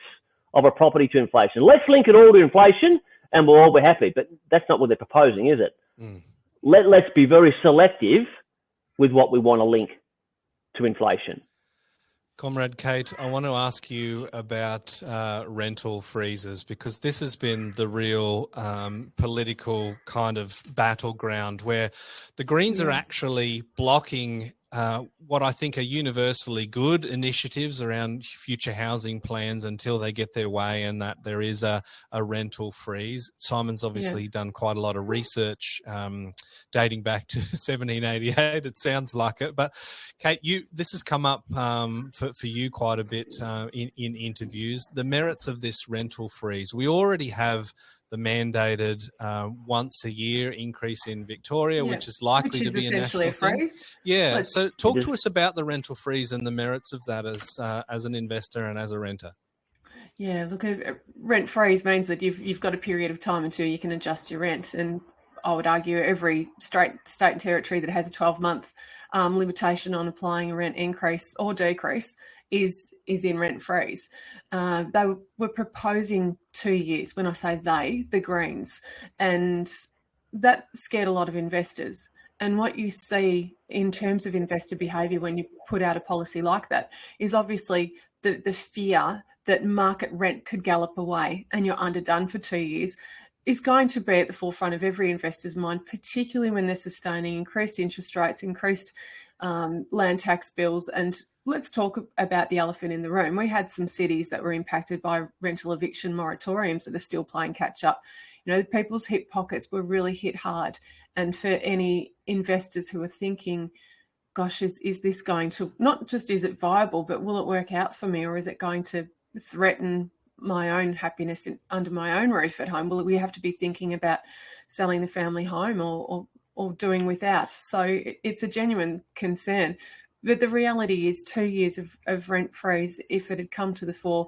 of a property to inflation. Let's link it all to inflation, and we'll all be happy. But that's not what they're proposing, is it? let's be very selective with what we want to link to inflation. Comrade Cate, I want to ask you about rental freezes, because this has been the real political kind of battleground where the Greens are actually blocking what I think are universally good initiatives around future housing plans until they get their way, and that there is a rental freeze. Simon's obviously done quite a lot of research dating back to 1788, it sounds like it. But Cate, this has come up for you quite a bit in interviews, the merits of this rental freeze. We already have the mandated once a year increase in Victoria, which is likely to be a national thing. Yeah, so talk to us about the rental freeze and the merits of that as an investor and as a renter. Yeah, look, a rent freeze means that you've got a period of time until you can adjust your rent, and I would argue every state and territory that has a 12-month limitation on applying a rent increase or decrease is in rent freeze. They were proposing 2 years. When I say they, the Greens, and that scared a lot of investors. And what you see in terms of investor behaviour when you put out a policy like that is obviously the fear that market rent could gallop away and you're underdone for 2 years is going to be at the forefront of every investor's mind, particularly when they're sustaining increased interest rates, increased land tax bills. And let's talk about the elephant in the room. We had some cities that were impacted by rental eviction moratoriums that are still playing catch up. You know, people's hip pockets were really hit hard. And for any investors who are thinking, gosh, is this going to, not just is it viable, but will it work out for me, or is it going to threaten my own happiness under my own roof at home? Will we have to be thinking about selling the family home or doing without? So it's a genuine concern. But the reality is 2 years of rent freeze, if it had come to the fore,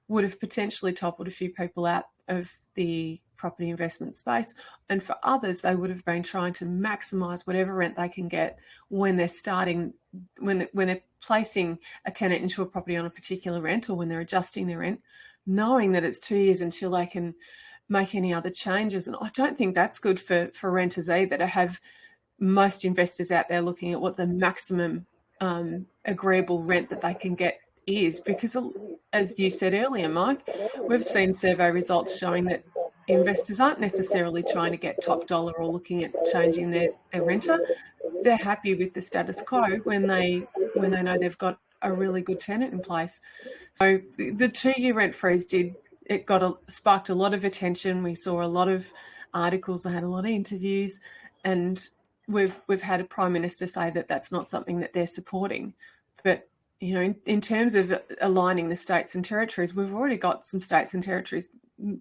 would have potentially toppled a few people out of the property investment space. And for others, they would have been trying to maximise whatever rent they can get when they're starting, when they're placing a tenant into a property on a particular rent, or when they're adjusting their rent, knowing that it's 2 years until they can make any other changes. And I don't think that's good for renters either, to have most investors out there looking at what the maximum agreeable rent that they can get is, because as you said earlier, Mike, we've seen survey results showing that investors aren't necessarily trying to get top dollar or looking at changing their renter. They're happy with the status quo when they know they've got a really good tenant in place. So the 2 year rent freeze sparked a lot of attention. We saw a lot of articles, I had a lot of interviews, and we've had a Prime Minister say that that's not something that they're supporting. But, you know, in terms of aligning the states and territories, we've already got some states and territories,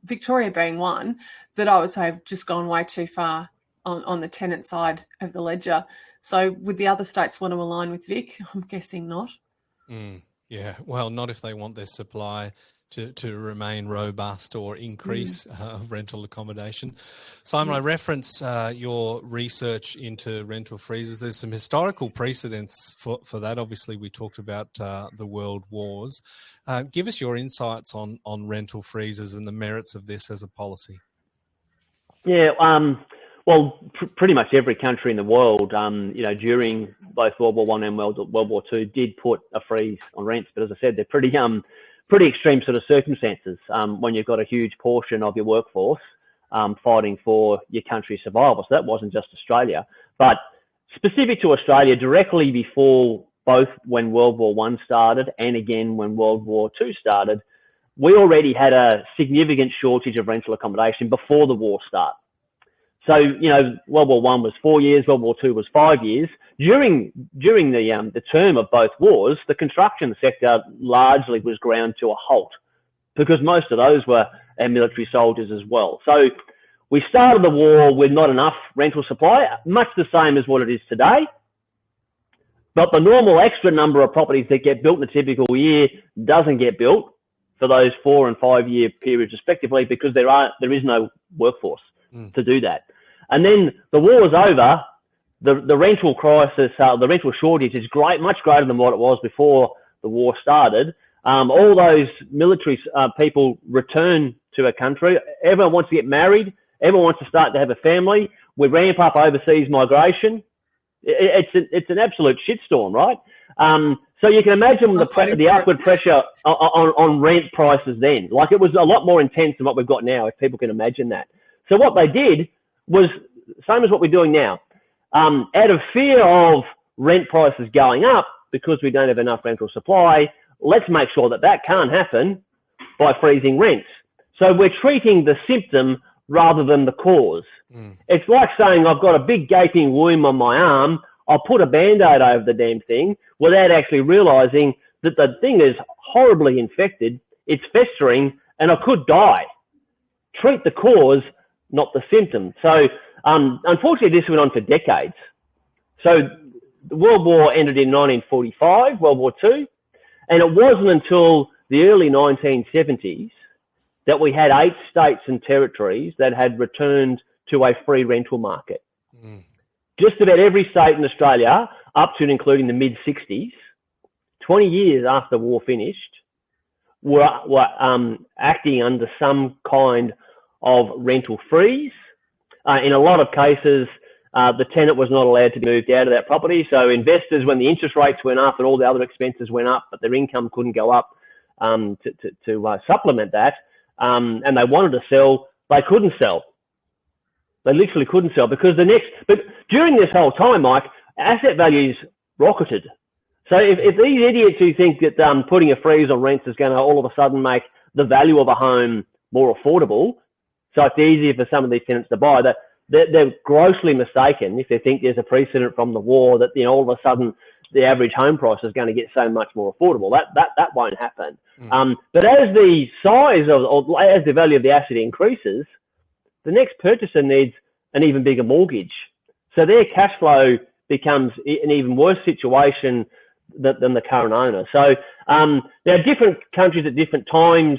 Victoria being one, that I would say have just gone way too far on the tenant side of the ledger. So would the other states want to align with Vic? I'm guessing not. Yeah, well, not if they want their supply to remain robust or increase rental accommodation. Simon, I reference your research into rental freezes. There's some historical precedents for that. Obviously, we talked about the world wars. Give us your insights on rental freezes and the merits of this as a policy. Yeah, well, pretty much every country in the world, during both World War I and World War II, did put a freeze on rents. But as I said, they're pretty extreme sort of circumstances when you've got a huge portion of your workforce fighting for your country's survival. So that wasn't just Australia, but specific to Australia, directly before both when World War I started and again when World War II started, we already had a significant shortage of rental accommodation before the war started. So, World War I was 4 years, World War II was 5 years. During the term of both wars, the construction sector largely was ground to a halt because most of those were our military soldiers as well. So we started the war with not enough rental supply, much the same as what it is today. But the normal extra number of properties that get built in a typical year doesn't get built for those 4 and 5 year periods respectively, because there is no workforce to do that. And then the war is over. The rental crisis, the rental shortage is much greater than what it was before the war started. All those military people return to a country. Everyone wants to get married Everyone wants to start to have a family. We ramp up overseas migration. It's an absolute shitstorm, right? So you can imagine the upward pressure on rent prices then. Like, it was a lot more intense than what we've got now, if people can imagine that. So what they did was same as what we're doing now. Out of fear of rent prices going up because we don't have enough rental supply, let's make sure that that can't happen by freezing rents. So we're treating the symptom rather than the cause. It's like saying, I've got a big gaping wound on my arm, I'll put a Band-Aid over the damn thing without actually realising that the thing is horribly infected, it's festering, and I could die. Treat the cause, not the symptom. So unfortunately, this went on for decades. So the World War ended in 1945, World War II, and it wasn't until the early 1970s that we had 8 states and territories that had returned to a free rental market. Just about every state in Australia, up to and including the mid-60s, 20 years after the war finished, were acting under some kind of rental freeze. In a lot of cases, the tenant was not allowed to be moved out of that property. So investors, when the interest rates went up and all the other expenses went up, but their income couldn't go up to supplement that, and they wanted to sell, they couldn't sell. They literally couldn't sell because but during this whole time, Mike, asset values rocketed. So if these idiots who think that putting a freeze on rents is going to all of a sudden make the value of a home more affordable, so it's easier for some of these tenants to buy, they're grossly mistaken if they think there's a precedent from the war that, all of a sudden the average home price is going to get so much more affordable. That won't happen. But as the size or as the value of the asset increases, the next purchaser needs an even bigger mortgage. So their cash flow becomes an even worse situation than the current owner. So there are different countries at different times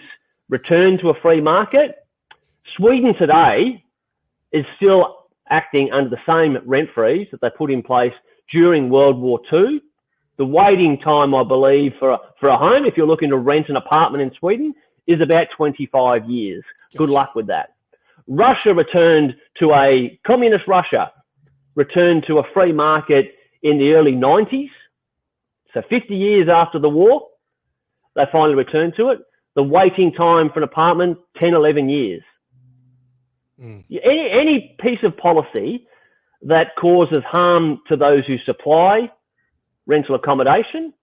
return to a free market. Sweden today is still acting under the same rent freeze that they put in place during World War II. The waiting time, I believe, for a home, if you're looking to rent an apartment in Sweden, is about 25 years. Good luck with that. Russia returned to communist Russia returned to a free market in the early 90s. So 50 years after the war, they finally returned to it. The waiting time for an apartment, 10, 11 years. Any piece of policy that causes harm to those who supply rental accommodation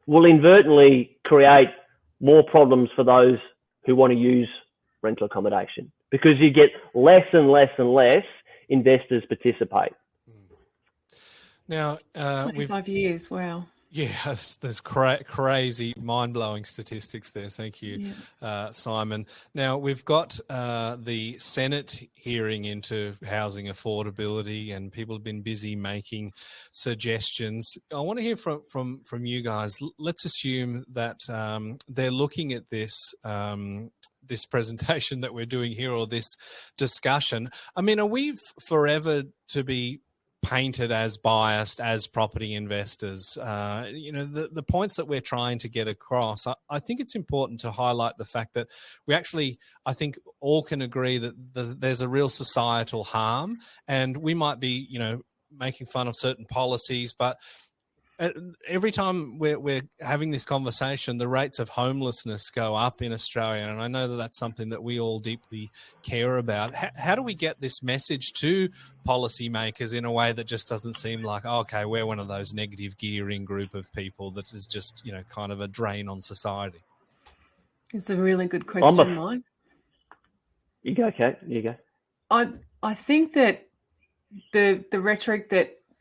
will inadvertently create more problems for those who want to use rental accommodation, because you get less and less and less investors participate. Now, 25 years, wow. Yeah, there's crazy, mind-blowing statistics there. Thank you, Simon. Now, we've got the Senate hearing into housing affordability, and people have been busy making suggestions. I want to hear from you guys. Let's assume that they're looking at this this presentation that we're doing here, or this discussion. I mean, are we forever to be painted as biased as property investors? The points that we're trying to get across, I think it's important to highlight the fact that we actually, I think all can agree that there's a real societal harm, and we might be, making fun of certain policies, but every time we're having this conversation, the rates of homelessness go up in Australia, and I know that that's something that we all deeply care about. How do we get this message to policymakers in a way that just doesn't seem like, okay, we're one of those negative gearing group of people that is just, kind of a drain on society? It's a really good question, Mike. You go, Kate. You go. I think that the rhetoric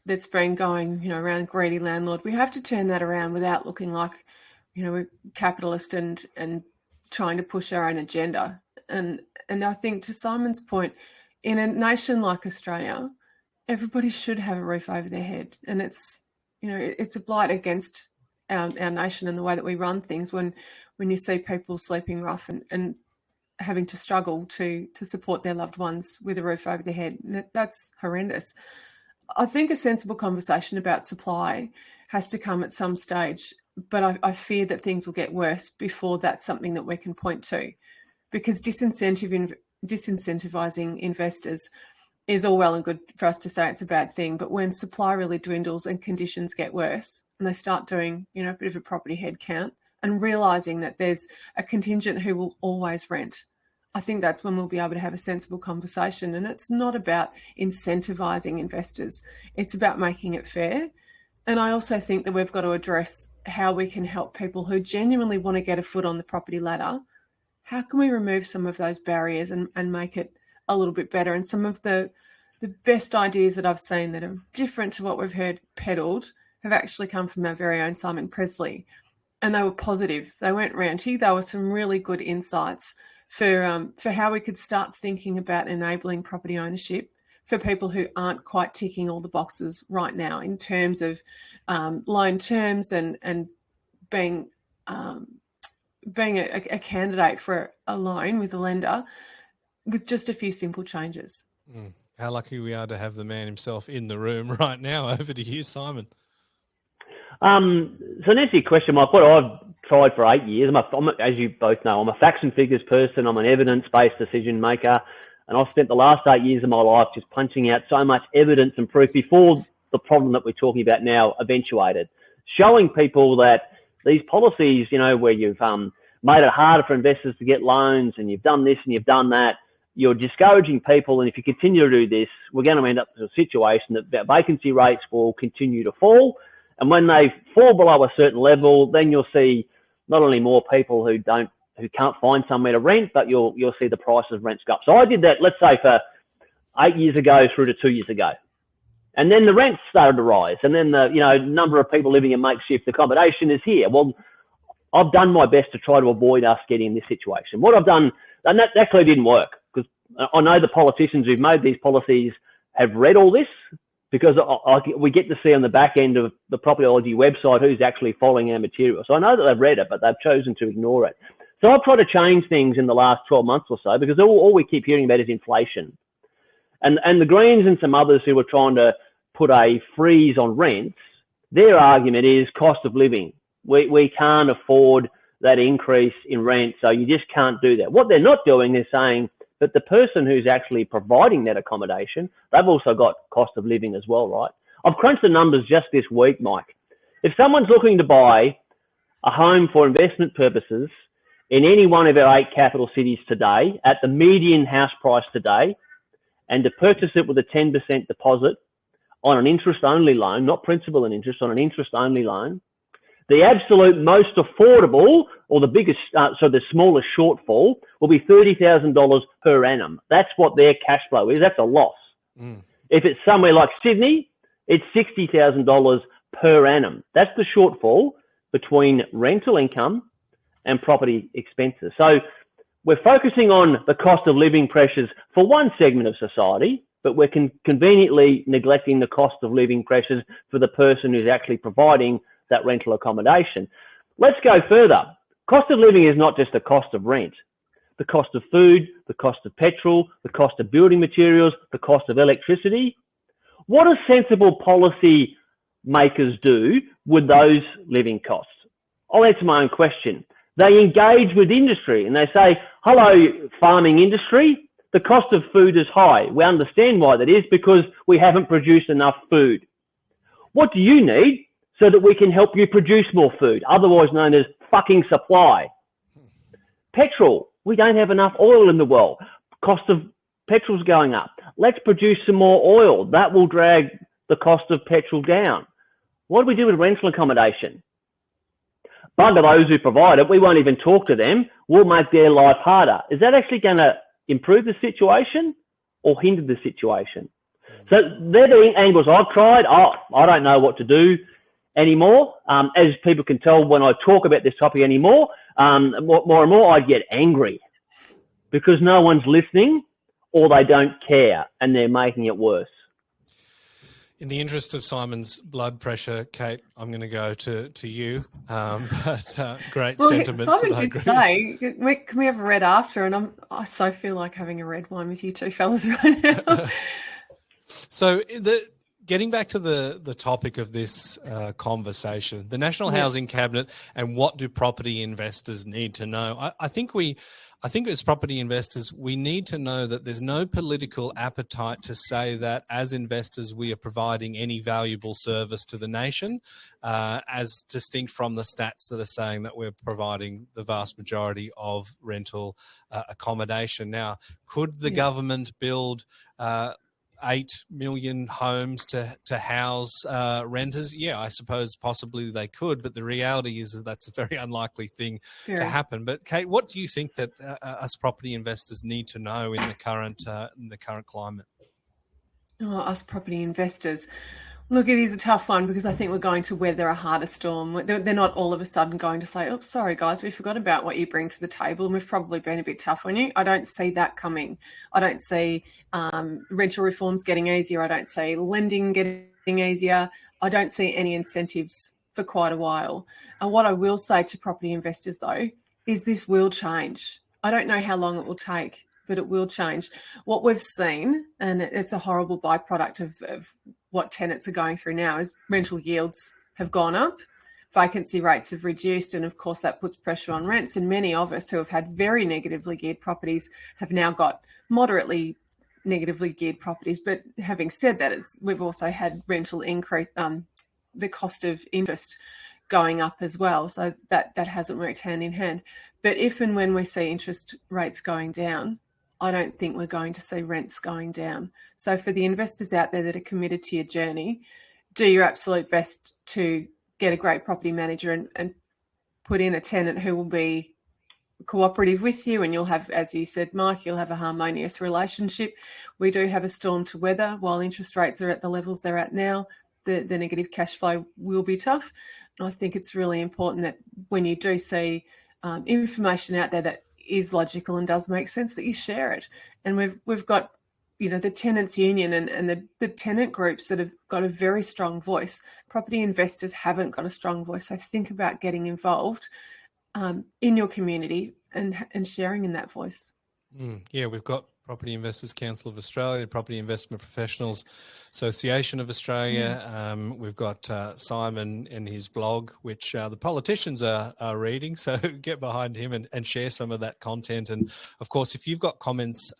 that's been going, around greedy landlord, we have to turn that around without looking like, we're capitalist and trying to push our own agenda. And I think, to Simon's point, in a nation like Australia, everybody should have a roof over their head. And it's a blight against our nation and the way that we run things when you see people sleeping rough and having to struggle to support their loved ones with a roof over their head. That's horrendous. I think a sensible conversation about supply has to come at some stage, but I fear that things will get worse before that's something that we can point to, because disincentive disincentivizing investors is all well and good for us to say it's a bad thing, but when supply really dwindles and conditions get worse and they start doing, a bit of a property head count and realizing that there's a contingent who will always rent, I think that's when we'll be able to have a sensible conversation. And it's not about incentivizing investors. It's about making it fair. And I also think that we've got to address how we can help people who genuinely want to get a foot on the property ladder. How can we remove some of those barriers and make it a little bit better? And some of the best ideas that I've seen that are different to what we've heard peddled have actually come from our very own Simon Pressley. And they were positive. They weren't ranty. There were some really good insights for how we could start thinking about enabling property ownership for people who aren't quite ticking all the boxes right now in terms of loan terms and being a candidate for a loan with a lender with just a few simple changes. How lucky we are to have the man himself in the room right now. Over to you, Simon. So to answer your question, Mike, what I've tried for 8 years, as you both know, I'm a facts and figures person. I'm an evidence-based decision maker. And I've spent the last 8 years of my life just punching out so much evidence and proof before the problem that we're talking about now eventuated. Showing people that these policies, where you've made it harder for investors to get loans and you've done this and you've done that, you're discouraging people. And if you continue to do this, we're going to end up in a situation that vacancy rates will continue to fall. And when they fall below a certain level, then you'll see not only more people who can't find somewhere to rent, but you'll see the prices of rents go up. So I did that, let's say, for 8 years ago through to 2 years ago. And then the rents started to rise. And then the number of people living in makeshift accommodation is here. Well, I've done my best to try to avoid us getting in this situation. What I've done, and that clearly didn't work, because I know the politicians who've made these policies have read all this, because we get to see on the back end of the Propertyology website who's actually following our material. So I know that they've read it, but they've chosen to ignore it. So I've tried to change things in the last 12 months or so, because all we keep hearing about is inflation. And the Greens and some others who are trying to put a freeze on rents, their argument is cost of living. We can't afford that increase in rent, so you just can't do that. What they're not doing is saying that the person who's actually providing that accommodation, they've also got cost of living as well, right? I've crunched the numbers just this week, Mike. If someone's looking to buy a home for investment purposes in any one of our 8 capital cities today at the median house price today, and to purchase it with a 10% deposit on an interest-only loan, not principal and interest, on an interest-only loan, the absolute most affordable, or the biggest, the smallest shortfall, will be $30,000 per annum. That's what their cash flow is. That's a loss. If it's somewhere like Sydney, it's $60,000 per annum. That's the shortfall between rental income and property expenses. So we're focusing on the cost of living pressures for one segment of society, but we're conveniently neglecting the cost of living pressures for the person who's actually providing that rental accommodation. Let's go further. Cost of living is not just the cost of rent. The cost of food, the cost of petrol, the cost of building materials, the cost of electricity. What do sensible policy makers do with those living costs? I'll answer my own question. They engage with industry and they say, hello, farming industry, the cost of food is high. We understand why that is, because we haven't produced enough food. What do you need so that we can help you produce more food, otherwise known as fucking supply? Petrol. We don't have enough oil in the world. Cost of petrol's going up. Let's produce some more oil. That will drag the cost of petrol down. What do we do with rental accommodation? Bugger those who provide it. We won't even talk to them. We'll make their life harder. Is that actually going to improve the situation or hinder the situation? So they're the angles I've tried. I don't know what to do anymore. As people can tell when I talk about this topic anymore, more and more I get angry because no one's listening or they don't care and they're making it worse. In the interest of Simon's blood pressure, Cate, I'm going to go to you. But great sentiments. Simon did say, can we have a red after? And I so feel like having a red wine with you two fellas right now. So getting back to the topic of this conversation, the National Housing Cabinet, and what do property investors need to know? I think as property investors, we need to know that there's no political appetite to say that as investors we are providing any valuable service to the nation, as distinct from the stats that are saying that we're providing the vast majority of rental accommodation. Now, could the government build 8 million homes to house renters? Yeah, I suppose possibly they could, but the reality is that that's a very unlikely thing to happen. But Cate, what do you think that us property investors need to know in the current climate? Oh, us property investors. Look, it is a tough one because I think we're going to weather a harder storm. They're not all of a sudden going to say, oh, sorry, guys, we forgot about what you bring to the table and we've probably been a bit tough on you. I don't see that coming. I don't see rental reforms getting easier. I don't see lending getting easier. I don't see any incentives for quite a while. And what I will say to property investors, though, is this will change. I don't know how long it will take, but it will change. What we've seen, and it's a horrible byproduct of what tenants are going through now, is rental yields have gone up, vacancy rates have reduced, and of course that puts pressure on rents. And many of us who have had very negatively geared properties have now got moderately negatively geared properties. But having said that, we've also had rental increase, the cost of interest going up as well. So that hasn't worked hand in hand. But if and when we see interest rates going down, I don't think we're going to see rents going down. So for the investors out there that are committed to your journey, do your absolute best to get a great property manager and put in a tenant who will be cooperative with you, and you'll have, as you said, Mike, you'll have a harmonious relationship. We do have a storm to weather. While interest rates are at the levels they're at now, the negative cash flow will be tough. And I think it's really important that when you do see information out there that is logical and does make sense, that you share it. And we've got, the tenants union and the tenant groups that have got a very strong voice. Property investors haven't got a strong voice. So think about getting involved in your community and sharing in that voice. Yeah, we've got Property Investors Council of Australia, Property Investment Professionals Association of Australia. We've got Simon and his blog, which the politicians are reading. So get behind him and share some of that content. And of course, if you've got comments,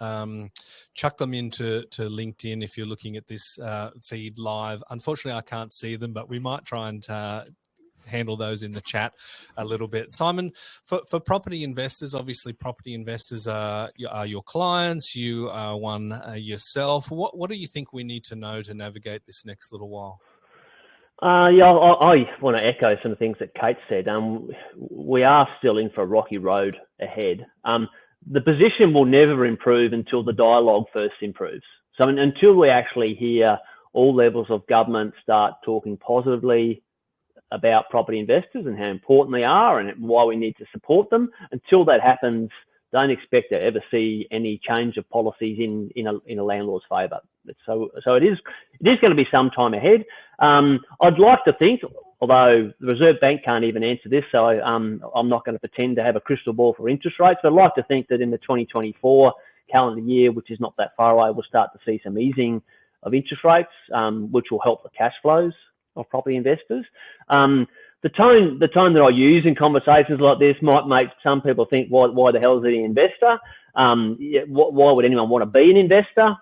chuck them into LinkedIn if you're looking at this feed live. Unfortunately, I can't see them, but we might try and handle those in the chat a little bit. Simon, for property investors, obviously property investors are your clients, you are one yourself. What do you think we need to know to navigate this next little while? I want to echo some of the things that Cate said. We are still in for a rocky road ahead. The position will never improve until the dialogue first improves. So until we actually hear all levels of government start talking positively about property investors and how important they are and why we need to support them, until that happens, don't expect to ever see any change of policies in a landlord's favour. So it is going to be some time ahead. I'd like to think, although the Reserve Bank can't even answer this, so I'm not going to pretend to have a crystal ball for interest rates, but I'd like to think that in the 2024 calendar year, which is not that far away, we'll start to see some easing of interest rates, which will help the cash flows of property investors. The tone that I use in conversations like this might make some people think, why the hell is he an investor? Why would anyone want to be an investor?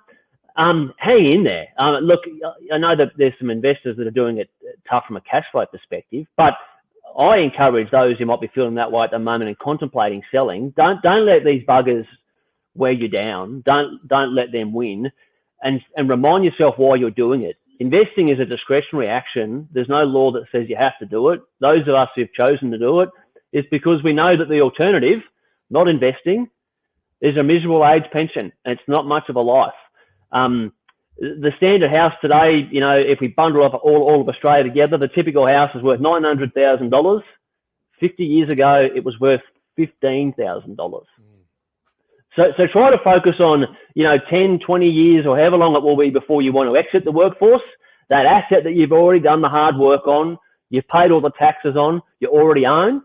Hang in there. Look, I know that there's some investors that are doing it tough from a cash flow perspective, but I encourage those who might be feeling that way at the moment and contemplating selling, don't let these buggers wear you down. Don't let them win, and remind yourself why you're doing it. Investing is a discretionary action. There's no law that says you have to do it. Those of us who've chosen to do it is because we know that the alternative, not investing, is a miserable age pension, and it's not much of a life. The standard house today, if we bundle up all of Australia together, the typical house is worth $900,000. 50 years ago, it was worth $15,000. So try to focus on, 10, 20 years or however long it will be before you want to exit the workforce. That asset that you've already done the hard work on, you've paid all the taxes on, you already own.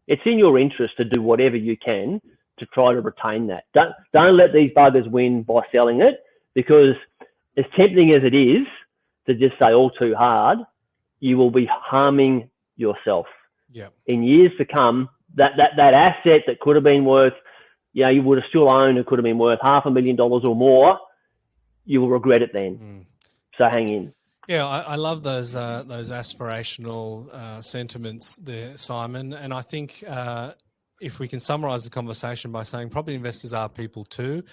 It's in your interest to do whatever you can to try to retain that. Don't let these buggers win by selling it, because as tempting as it is, to just say all too hard, you will be harming yourself. Yeah. In years to come, that asset that could have been worth, you would have still owned, it could have been worth $500,000 or more, you will regret it then. So hang in. Yeah, I love those aspirational sentiments there, Simon. And I think if we can summarise the conversation by saying property investors are people too,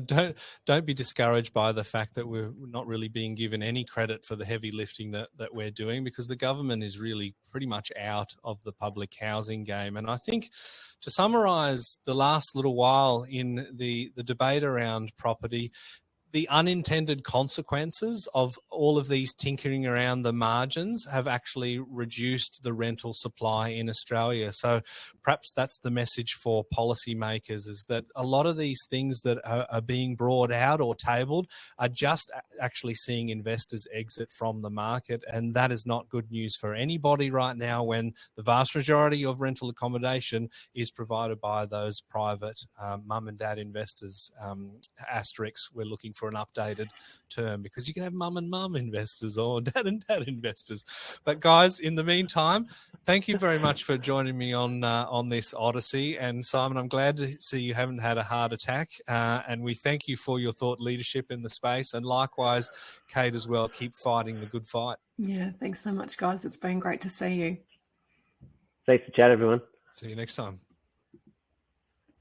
don't be discouraged by the fact that we're not really being given any credit for the heavy lifting that we're doing, because the government is really pretty much out of the public housing game. And I think to summarise the last little while in the debate around property, the unintended consequences of all of these tinkering around the margins have actually reduced the rental supply in Australia. So perhaps that's the message for policymakers, is that a lot of these things that are being brought out or tabled are just actually seeing investors exit from the market. And that is not good news for anybody right now, when the vast majority of rental accommodation is provided by those private mum and dad investors. Asterisks, we're looking for an updated term, because you can have mum and mum investors or dad and dad investors. But guys, in the meantime, thank you very much for joining me on this odyssey. And Simon, I'm glad to see you haven't had a heart attack, and we thank you for your thought leadership in the space. And likewise, Cate as well, keep fighting the good fight. Yeah, thanks so much, guys. It's been great to see you. Thanks for chat, everyone. See you next time.